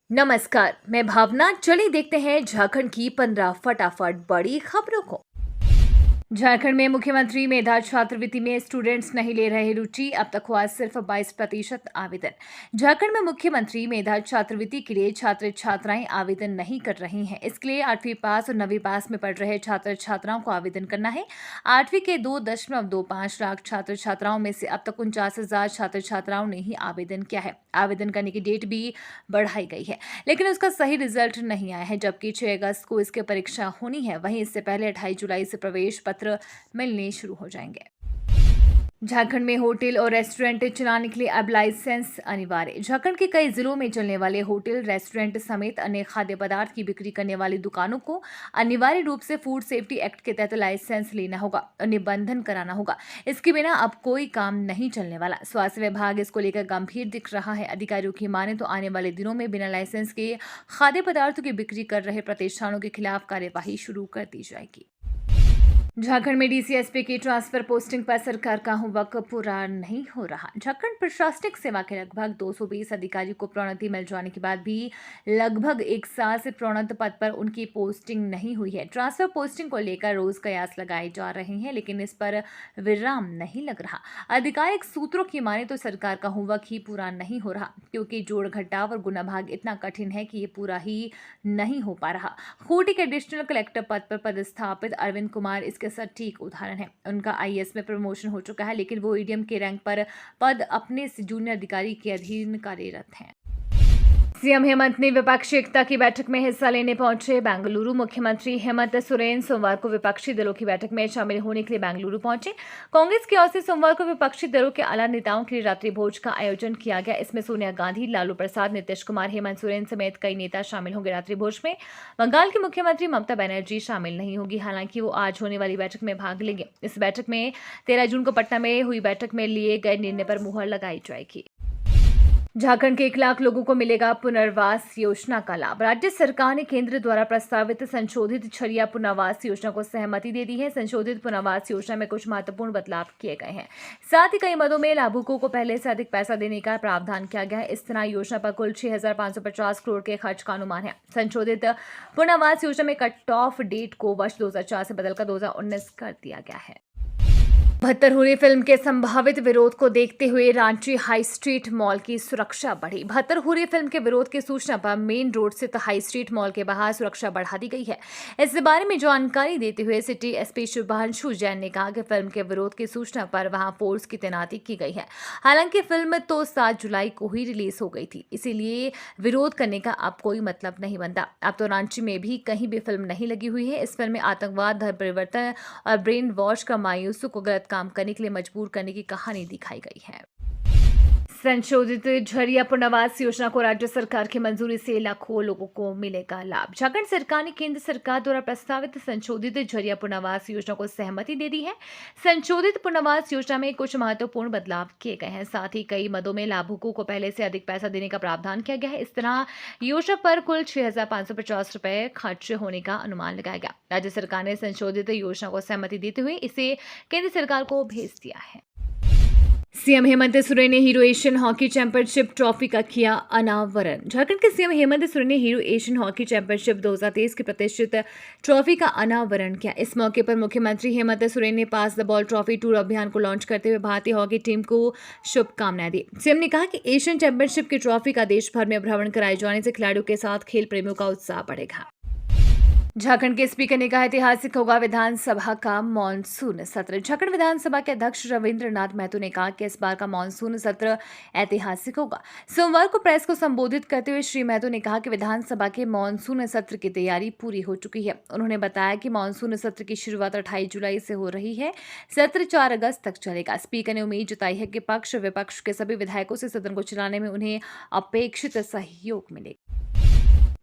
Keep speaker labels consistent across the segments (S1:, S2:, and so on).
S1: नमस्कार, मैं भावना। चलिए देखते हैं झारखंड की 15 फटाफट बड़ी खबरों को। झारखंड में मुख्यमंत्री मेधा छात्रवृत्ति में स्टूडेंट्स नहीं ले रहे रुचि। अब तक हुआ सिर्फ 22% आवेदन। झारखंड में मुख्यमंत्री मेधा छात्रवृत्ति के लिए छात्र छात्राएं आवेदन नहीं कर रही हैं। इसके लिए 8वीं पास और 9वीं पास में पढ़ रहे छात्र छात्राओं को आवेदन करना है। 8वीं के 2.25 लाख छात्र छात्राओं में से अब तक 49,000 छात्र छात्राओं ने ही आवेदन किया है। आवेदन करने की डेट भी बढ़ाई गई है, लेकिन उसका सही रिजल्ट नहीं आया है। जबकि 6 अगस्त को इसकी परीक्षा होनी है। वहीं इससे पहले 28 जुलाई से प्रवेश पत्र मिलने शुरू हो जाएंगे। झारखंड में होटल और रेस्टोरेंट चलाने के लिए अब लाइसेंस अनिवार्य। झारखंड के कई जिलों में चलने वाले होटल, रेस्टोरेंट समेत अन्य खाद्य पदार्थ की बिक्री करने वाली दुकानों को अनिवार्य रूप से फूड सेफ्टी एक्ट के तहत लाइसेंस लेना होगा और निबंधन कराना होगा। इसके बिना अब कोई काम नहीं चलने वाला। स्वास्थ्य विभाग इसको लेकर गंभीर दिख रहा है। अधिकारियों की माने तो आने वाले दिनों में बिना लाइसेंस के खाद्य पदार्थों की बिक्री कर रहे प्रतिष्ठानों के खिलाफ कार्यवाही शुरू कर दी जाएगी। झारखंड में डीसीएसपी की ट्रांसफर पोस्टिंग पर सरकार का होमवर्क पूरा नहीं हो रहा। झारखंड प्रशासनिक सेवा के लगभग 220 अधिकारियों को प्रोन्नति मिल जाने के बाद भी लगभग 1 साल से प्रोन्नत पद पर उनकी पोस्टिंग नहीं हुई है। ट्रांसफर पोस्टिंग को लेकर रोज कयास लगाए जा रहे हैं, लेकिन इस पर विराम नहीं लग रहा। आधिकारिक सूत्रों की माने तो सरकार का होमवर्क ही पूरा नहीं हो रहा, क्योंकि जोड़ घटाव और गुना भाग इतना कठिन है कि ये पूरा ही नहीं हो पा रहा। खूंटी के एडिशनल कलेक्टर पद पर पदस्थापित अरविंद कुमार इसके सटीक उदाहरण है। उनका आईएएस में प्रमोशन हो चुका है, लेकिन वो एडीएम के रैंक पर पद अपने से जूनियर अधिकारी के अधीन कार्यरत हैं। सीएम हेमंत ने विपक्षी एकता की बैठक में हिस्सा लेने पहुंचे बेंगलुरु। मुख्यमंत्री हेमंत सोरेन सोमवार को विपक्षी दलों की बैठक में शामिल होने के लिए बेंगलुरु पहुंचे। कांग्रेस की ओर से सोमवार को विपक्षी दलों के आला नेताओं के लिए रात्रि भोज का आयोजन किया गया। इसमें सोनिया गांधी, लालू प्रसाद, नीतीश कुमार, हेमंत सोरेन समेत कई नेता शामिल होंगे। रात्रि भोज में बंगाल की मुख्यमंत्री ममता बनर्जी शामिल नहीं होगी। हालांकि वो आज होने वाली बैठक में भाग लेंगे। इस बैठक में 13 जून को पटना में हुई बैठक में लिए गए निर्णय पर मुहर लगाई जाएगी। झारखंड के 1 लाख लोगों को मिलेगा पुनर्वास योजना का लाभ। राज्य सरकार ने केंद्र द्वारा प्रस्तावित संशोधित छरिया पुनर्वास योजना को सहमति दे दी है। संशोधित पुनर्वास योजना में कुछ महत्वपूर्ण बदलाव किए गए हैं। साथ ही कई मदों में लाभुकों को पहले से अधिक पैसा देने का प्रावधान किया गया है। इस तरह योजना पर कुल 6,550 करोड़ के खर्च का अनुमान है। संशोधित पुनर्वास योजना में कट ऑफ डेट को वर्ष 2004 से बदलकर 2019 कर दिया गया है। 72 फिल्म के संभावित विरोध को देखते हुए रांची हाई स्ट्रीट मॉल की सुरक्षा बढ़ी। 72 फिल्म के विरोध की सूचना पर मेन रोड स्थित हाई स्ट्रीट मॉल के बाहर सुरक्षा बढ़ा दी गई है। इस बारे में जानकारी देते हुए सिटी एसपी शुभांशु जैन ने कहा कि फिल्म के विरोध की सूचना पर वहां फोर्स की तैनाती की गई है। हालांकि फिल्म तो 7 जुलाई को ही रिलीज हो गई थी, इसीलिए विरोध करने का अब कोई मतलब नहीं बनता। अब तो रांची में भी कहीं भी फिल्म नहीं लगी हुई है। इस फिल्म में आतंकवाद, धर्म परिवर्तन और ब्रेन वॉश का मायूसों को गलत काम करने के लिए मजबूर करने की कहानी दिखाई गई है। संशोधित झरिया पुनर्वास योजना को राज्य सरकार की मंजूरी से लाखों लोगों को मिलेगा लाभ। झारखंड सरकार ने केंद्र सरकार द्वारा प्रस्तावित संशोधित झरिया पुनर्वास योजना को सहमति दे दी है। संशोधित पुनर्वास योजना में कुछ महत्वपूर्ण बदलाव किए गए हैं। साथ ही कई मदों में लाभुकों को पहले से अधिक पैसा देने का प्रावधान किया गया है। इस तरह योजना पर कुल 6,550 रुपए खर्च होने का अनुमान लगाया गया। राज्य सरकार ने संशोधित योजना को सहमति देते हुए इसे केंद्र सरकार को भेज दिया है। सीएम हेमंत सोरेन ने hero Asian hockey championship trophy का किया अनावरण। झारखंड के सीएम हेमंत सोरेन ने हीरो एशियन हॉकी चैंपियनशिप 2023 की प्रतिष्ठित ट्रॉफी का अनावरण किया। इस मौके पर मुख्यमंत्री हेमंत सोरेन ने पास द बॉल ट्रॉफी टूर अभियान को लॉन्च करते हुए भारतीय हॉकी टीम को शुभकामनाएं दी। सीएम ने कहा कि एशियन चैंपियनशिप की ट्रॉफी का देश भर में भ्रमण कराए जाने से खिलाड़ियों के साथ खेल प्रेमियों का उत्साह बढ़ेगा। झारखंड के स्पीकर ने कहा ऐतिहासिक होगा विधानसभा का मॉनसून सत्र। झारखंड विधानसभा के अध्यक्ष रविंद्र नाथ महतो ने कहा कि इस बार का मॉनसून सत्र ऐतिहासिक होगा। सोमवार को प्रेस को संबोधित करते हुए श्री महतो ने कहा कि विधानसभा के मॉनसून सत्र की तैयारी पूरी हो चुकी है। उन्होंने बताया कि मॉनसून सत्र की शुरुआत 28 जुलाई से हो रही है। सत्र 4 अगस्त तक चलेगा। स्पीकर ने उम्मीद जताई है कि पक्ष विपक्ष के सभी विधायकों से सदन को चलाने में उन्हें अपेक्षित सहयोग मिलेगा।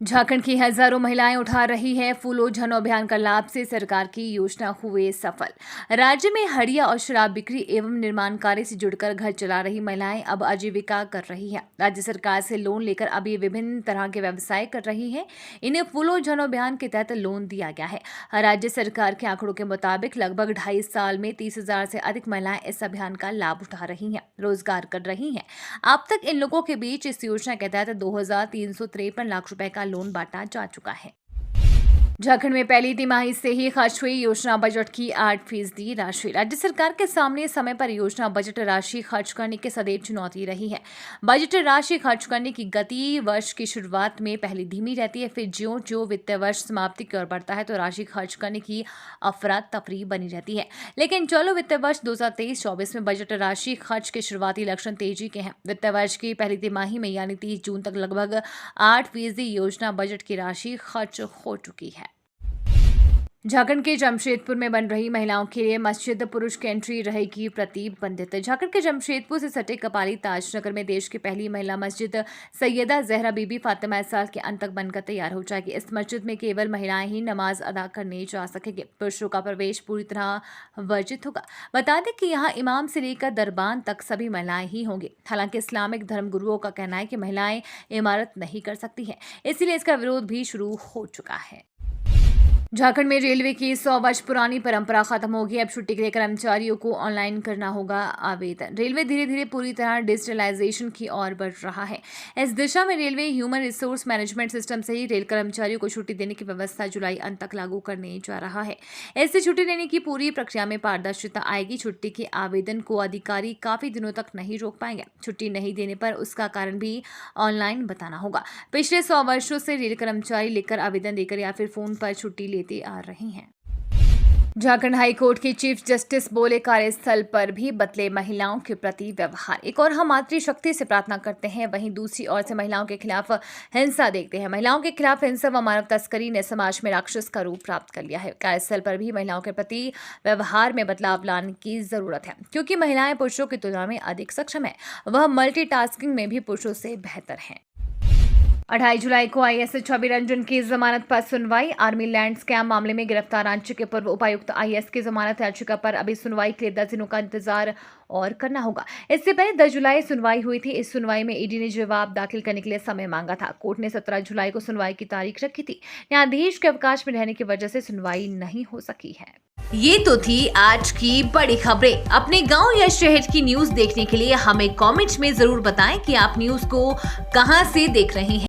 S1: झारखंड की हजारों महिलाएं उठा रही हैं फूलो झनो अभियान का लाभ से सरकार की योजना हुए सफल। राज्य में हड़िया और शराब बिक्री एवं निर्माण कार्य से जुड़कर घर चला रही महिलाएं अब आजीविका कर रही हैं। राज्य सरकार से लोन लेकर अब ये विभिन्न तरह के व्यवसाय कर रही हैं। इन्हें फूलो झनो अभियान के तहत लोन दिया गया है। राज्य सरकार के आंकड़ों के मुताबिक लगभग 2.5 साल में 30,000 से अधिक महिलाएं इस अभियान का लाभ उठा रही हैं, रोजगार कर रही हैं। अब तक इन लोगों के बीच इस योजना के तहत 2,353 लाख रुपए का लोन बांटा जा चुका है। झारखंड में पहली तिमाही से ही खर्च हुई योजना बजट की 8% राशि। राज्य सरकार के सामने समय पर योजना बजट राशि खर्च करने की सदैव चुनौती रही है। बजट राशि खर्च करने की गति वर्ष की शुरुआत में पहले धीमी रहती है, फिर ज्यों-ज्यों वित्तीय वर्ष समाप्ति की ओर बढ़ता है तो राशि खर्च करने की अफरा तफरी बनी रहती है। लेकिन चालू वित्तीय वर्ष 2023-24 में बजट राशि खर्च के शुरुआती लक्षण तेजी के हैं। वित्तीय वर्ष की पहली तिमाही में यानी 30 जून तक लगभग 8% योजना बजट की राशि खर्च हो चुकी है। झारखंड के जमशेदपुर में बन रही महिलाओं के लिए मस्जिद पुरुष की एंट्री रहेगी प्रतिबंधित। झारखंड के जमशेदपुर से सटे कपाली ताजनगर में देश की पहली महिला मस्जिद सैयदा जहरा बीबी फातिमा इस साल के अंत तक बनकर तैयार हो जाएगी। इस मस्जिद में केवल महिलाएं ही नमाज अदा करने जा सकेंगे। पुरुषों का प्रवेश पूरी तरह वर्जित होगा। बता दें कि यहाँ इमाम से लेकर दरबान तक सभी महिलाएं ही होंगी। हालांकि इस्लामिक धर्मगुरुओं का कहना है कि महिलाएं इमारत नहीं कर सकती हैं, इसीलिए इसका विरोध भी शुरू हो चुका है। झारखंड में रेलवे की 100 वर्ष पुरानी परंपरा खत्म होगी। अब छुट्टी के लिए कर्मचारियों को ऑनलाइन करना होगा आवेदन। रेलवे धीरे धीरे पूरी तरह डिजिटलाइजेशन की ओर बढ़ रहा है। इस दिशा में railway human resource management system से ही रेल कर्मचारियों को छुट्टी देने की व्यवस्था जुलाई अंत तक लागू करने जा रहा है। इससे छुट्टी देने की पूरी प्रक्रिया में पारदर्शिता आएगी। छुट्टी के आवेदन को अधिकारी काफी दिनों तक नहीं रोक पाएंगे। छुट्टी नहीं देने पर उसका कारण भी ऑनलाइन बताना होगा। पिछले 100 वर्षों से रेल कर्मचारी लिखकर आवेदन देकर या फिर फोन पर छुट्टी लेते आ रही हैं। झारखंड हाई कोर्ट के चीफ जस्टिस बोले, कार्यस्थल पर भी बदले महिलाओं के प्रति व्यवहार। एक और हम मातृशक्ति से प्रार्थना करते हैं, वहीं दूसरी ओर से महिलाओं के खिलाफ हिंसा देखते हैं। महिलाओं के खिलाफ हिंसा व मानव तस्करी ने समाज में राक्षस का रूप प्राप्त कर लिया है। कार्यस्थल पर भी महिलाओं के प्रति व्यवहार में बदलाव लाने की जरूरत है, क्योंकि महिलाएं पुरुषों की तुलना में अधिक सक्षम है। वह मल्टीटास्किंग में भी पुरुषों से बेहतर हैं। 28 जुलाई को आईएएस छवि रंजन की जमानत पर सुनवाई। आर्मी लैंड स्कैम मामले में गिरफ्तार रांची के पूर्व उपायुक्त आईएएस की जमानत याचिका पर अभी सुनवाई के लिए 10 दिनों का इंतजार और करना होगा। इससे पहले 10 जुलाई सुनवाई हुई थी। इस सुनवाई में ईडी ने जवाब दाखिल करने के लिए समय मांगा था। कोर्ट ने 17 जुलाई को सुनवाई की तारीख रखी थी। न्यायाधीश के अवकाश में रहने की वजह से सुनवाई नहीं हो सकी है।
S2: ये तो थी आज की बड़ी खबरें। अपने गांव या शहर की न्यूज देखने के लिए हमें कमेंट में जरूर बताएं कि आप न्यूज को कहां से देख रहे हैं।